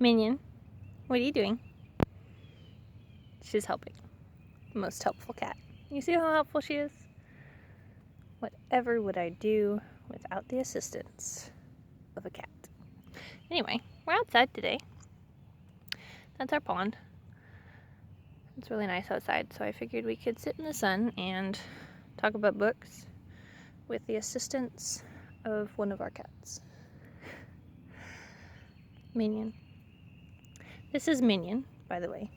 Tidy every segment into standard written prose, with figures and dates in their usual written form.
Minion, what are you doing? She's helping. Most helpful cat. You see how helpful she is? Whatever would I do without the assistance of a cat? Anyway, we're outside today. That's our pond. It's really nice outside, so I figured we could sit in the sun and talk about books with the assistance of one of our cats. Minion. This is Minion, by the way.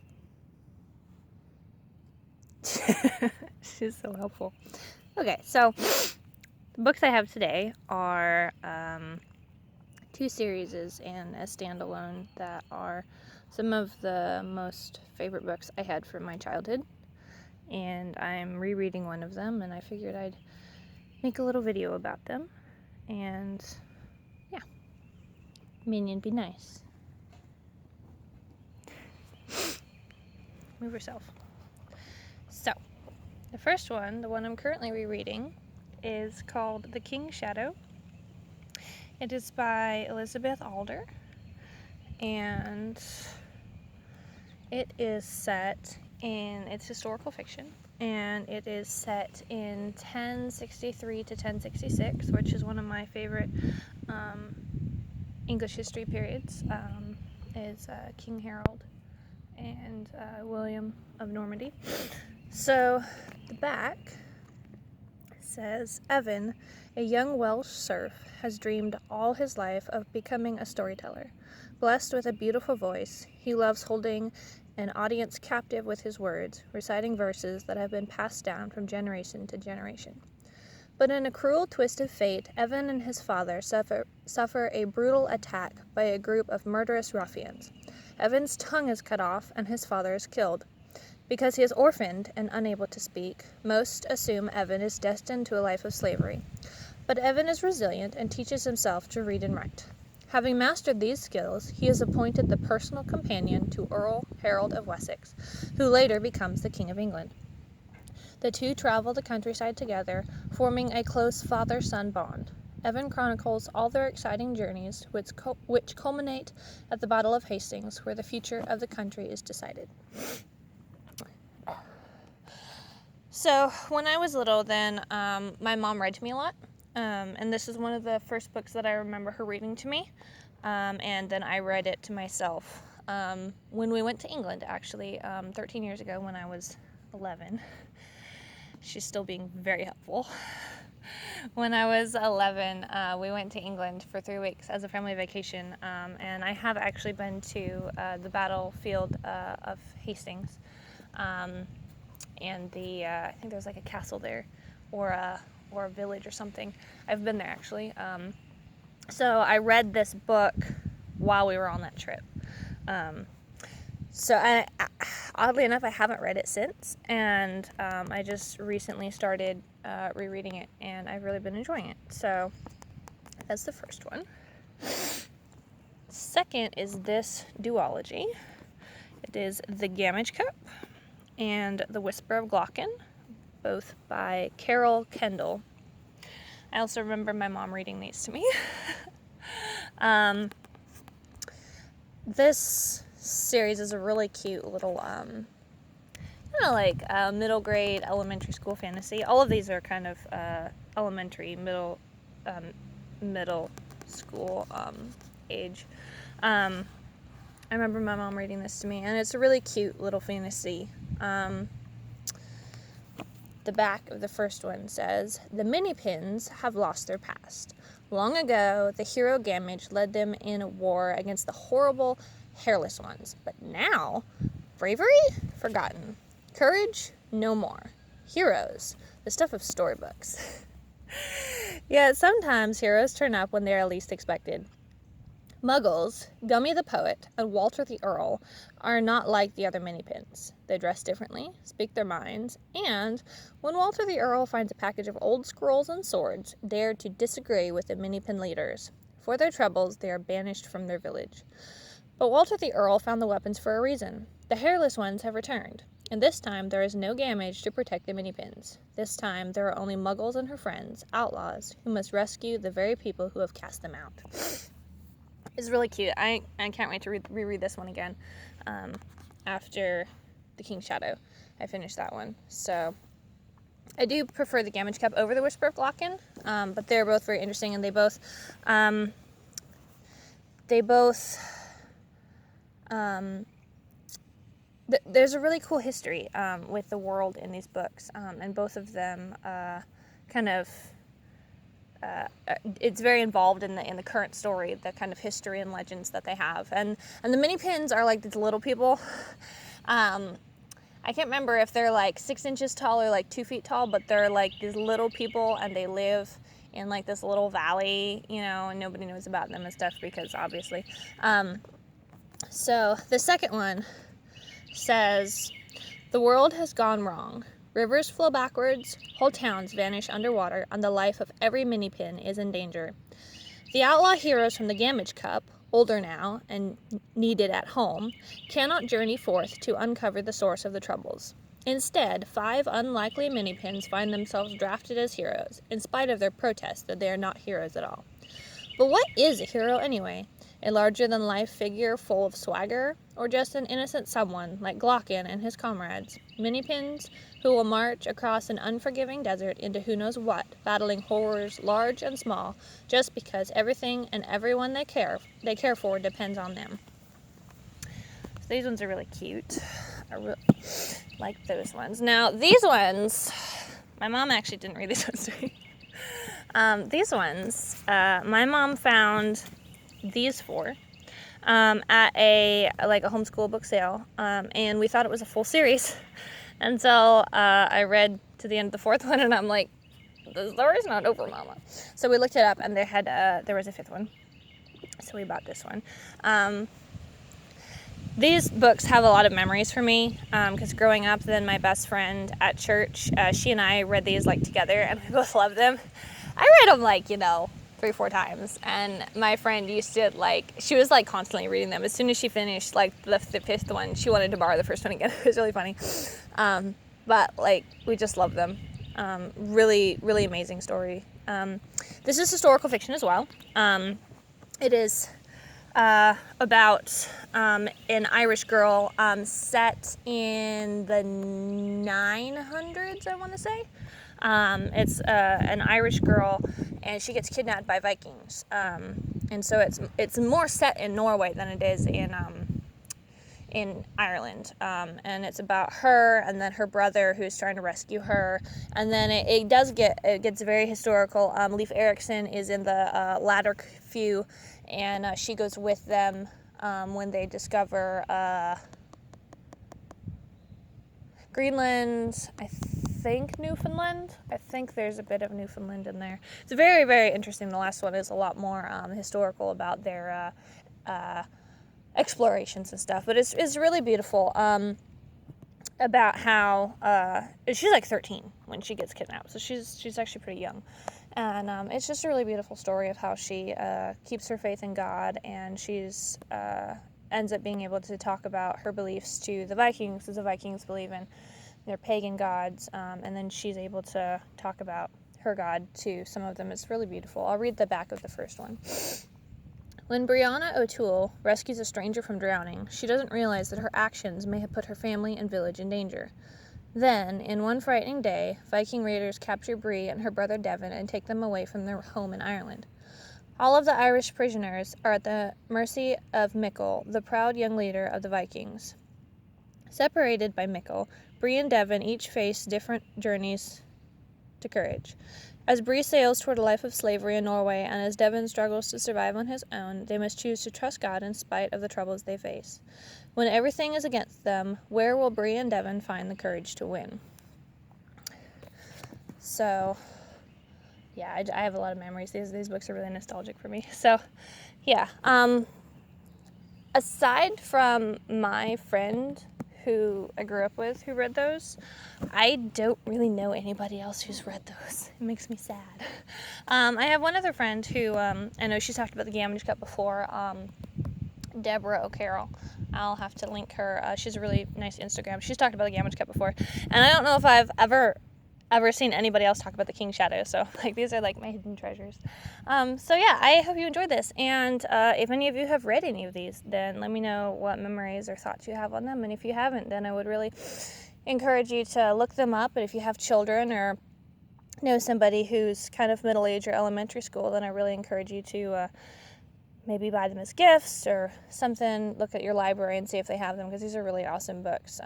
She's so helpful. Okay, so the books I have today are two series and a standalone that are some of the most favorite books I had from my childhood. And I'm rereading one of them, and I figured I'd make a little video about them. And yeah, Minion, be nice. Move yourself. So, the first one, the one I'm currently rereading, is called The King's Shadow. It is by Elizabeth Alder, and it is set in, it's historical fiction, and it is set in 1063 to 1066, which is one of my favorite English history periods, is King Harold and William of Normandy. So the back says, Evan, a young Welsh serf, has dreamed all his life of becoming a storyteller. Blessed with a beautiful voice, he loves holding an audience captive with his words, reciting verses that have been passed down from generation to generation. But in a cruel twist of fate, Evan and his father suffer a brutal attack by a group of murderous ruffians. Evan's tongue is cut off and his father is killed. Because he is orphaned and unable to speak, most assume Evan is destined to a life of slavery. But Evan is resilient and teaches himself to read and write. Having mastered these skills, he is appointed the personal companion to Earl Harold of Wessex, who later becomes the King of England. The two travel the countryside together, forming a close father-son bond. Evan chronicles all their exciting journeys, which culminate at the Battle of Hastings, where the future of the country is decided. So, when I was little, then, my mom read to me a lot, and this is one of the first books that I remember her reading to me, and then I read it to myself when we went to England, actually, 13 years ago when I was 11. She's still being very helpful. When I was 11, we went to England for 3 weeks as a family vacation, and I have actually been to the battlefield of Hastings, and I think there's like a castle there, or a village or something. I've been there actually. So I read this book while we were on that trip. So oddly enough, I haven't read it since, and I just recently started rereading it, and I've really been enjoying it. So that's the first one. Second is this duology. It is The Gamage Cup and The Whisper of Glocken, both by Carol Kendall. I also remember my mom reading these to me. This series is a really cute little, kind of like middle grade elementary school fantasy. All of these are kind of elementary, middle school age. I remember my mom reading this to me, and it's a really cute little fantasy. The back of the first one says, the mini-pins have lost their past. Long ago, the hero Gamage led them in a war against the horrible hairless ones. But now, bravery? Forgotten. Courage? No more. Heroes? The stuff of storybooks. Yet sometimes heroes turn up when they are least expected. Muggles, Gummy the Poet, and Walter the Earl are not like the other mini-pins. They dress differently, speak their minds, and when Walter the Earl finds a package of old scrolls and swords, dare to disagree with the mini-pin leaders. For their troubles, they are banished from their village. But Walter the Earl found the weapons for a reason. The hairless ones have returned, and this time there is no Gamage to protect the mini-pins. This time there are only Muggles and her friends, outlaws, who must rescue the very people who have cast them out. It's really cute. I can't wait to reread this one again after The King's Shadow. I finished that one. So I do prefer the Gamage Cup over the Whisper of Glockin, but they're both very interesting, and they both there's a really cool history with the world in these books, and both of them it's very involved in the current story, the kind of history and legends that they have, and the mini pins are like these little people. I can't remember if they're like 6 inches tall or like 2 feet tall, but they're like these little people, and they live in like this little valley, and nobody knows about them and stuff because obviously. So the second one says, the world has gone wrong. Rivers flow backwards, whole towns vanish underwater, and the life of every mini pin is in danger. The outlaw heroes from the Gamage Cup, older now and needed at home, cannot journey forth to uncover the source of the troubles. Instead, 5 unlikely mini pins find themselves drafted as heroes, in spite of their protest that they are not heroes at all. But what is a hero anyway? A larger-than-life figure full of swagger, or just an innocent someone like Glockin and his comrades, mini-pins who will march across an unforgiving desert into who knows what, battling horrors large and small, just because everything and everyone they care for depends on them. So these ones are really cute. I really like those ones. Now, these ones, my mom actually didn't read these ones to me. These ones, my mom found these 4 at a homeschool book sale, and we thought it was a full series until I read to the end of the 4th one, and I'm like, the story's not over, Mama. So we looked it up, and there was a 5th one, so we bought this one. These books have a lot of memories for me, because growing up, then my best friend at church, she and I read these together, and we both loved them. I read them 3-4 times, and my friend used to she was constantly reading them. As soon as she finished the 5th one, she wanted to borrow the first one again. It was really funny. But we just love them. Really, really amazing story. This is historical fiction as well. It is about an Irish girl set in the 900s, I want to say. It's an Irish girl, and she gets kidnapped by Vikings. And so it's more set in Norway than it is in Ireland. And it's about her and then her brother who's trying to rescue her. And then it gets very historical. Leif Erikson is in the latter few, and she goes with them when they discover Greenland, I think Newfoundland. I think there's a bit of Newfoundland in there. It's very, very interesting. The last one is a lot more historical about their explorations and stuff. But it's really beautiful about how she's 13 when she gets kidnapped. So she's actually pretty young. And it's just a really beautiful story of how she keeps her faith in God, and she's ends up being able to talk about her beliefs to the Vikings, because the Vikings believe in their pagan gods, and then she's able to talk about her God to some of them. It's really beautiful. I'll read the back of the first one. When Brianna O'Toole rescues a stranger from drowning, she doesn't realize that her actions may have put her family and village in danger. Then, in one frightening day, Viking raiders capture Bree and her brother Devon and take them away from their home in Ireland. All of the Irish prisoners are at the mercy of Mickle, the proud young leader of the Vikings. Separated by Mickle, Bree and Devon each face different journeys to courage. As Bree sails toward a life of slavery in Norway, and as Devon struggles to survive on his own, they must choose to trust God in spite of the troubles they face. When everything is against them, where will Bree and Devon find the courage to win? So, yeah, I have a lot of memories. These books are really nostalgic for me. So, yeah. Aside from my friend who I grew up with who read those, I don't really know anybody else who's read those. It makes me sad. I have one other friend who, I know she's talked about the Gamage Cup before, Deborah O'Carroll. I'll have to link her. She's a really nice Instagram. She's talked about the Gamage Cup before. And I don't know if I've ever ever seen anybody else talk about the King's Shadow. So like these are like my hidden treasures. So yeah, I hope you enjoyed this. And if any of you have read any of these, then let me know what memories or thoughts you have on them. And if you haven't, then I would really encourage you to look them up. But if you have children or know somebody who's kind of middle age or elementary school, then I really encourage you to maybe buy them as gifts or something. Look at your library and see if they have them, because these are really awesome books.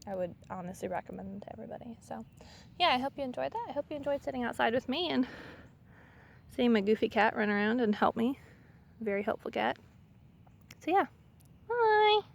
I would honestly recommend them to everybody. So yeah, I hope you enjoyed that. I hope you enjoyed sitting outside with me and seeing my goofy cat run around and help me. Very helpful cat. So yeah, bye.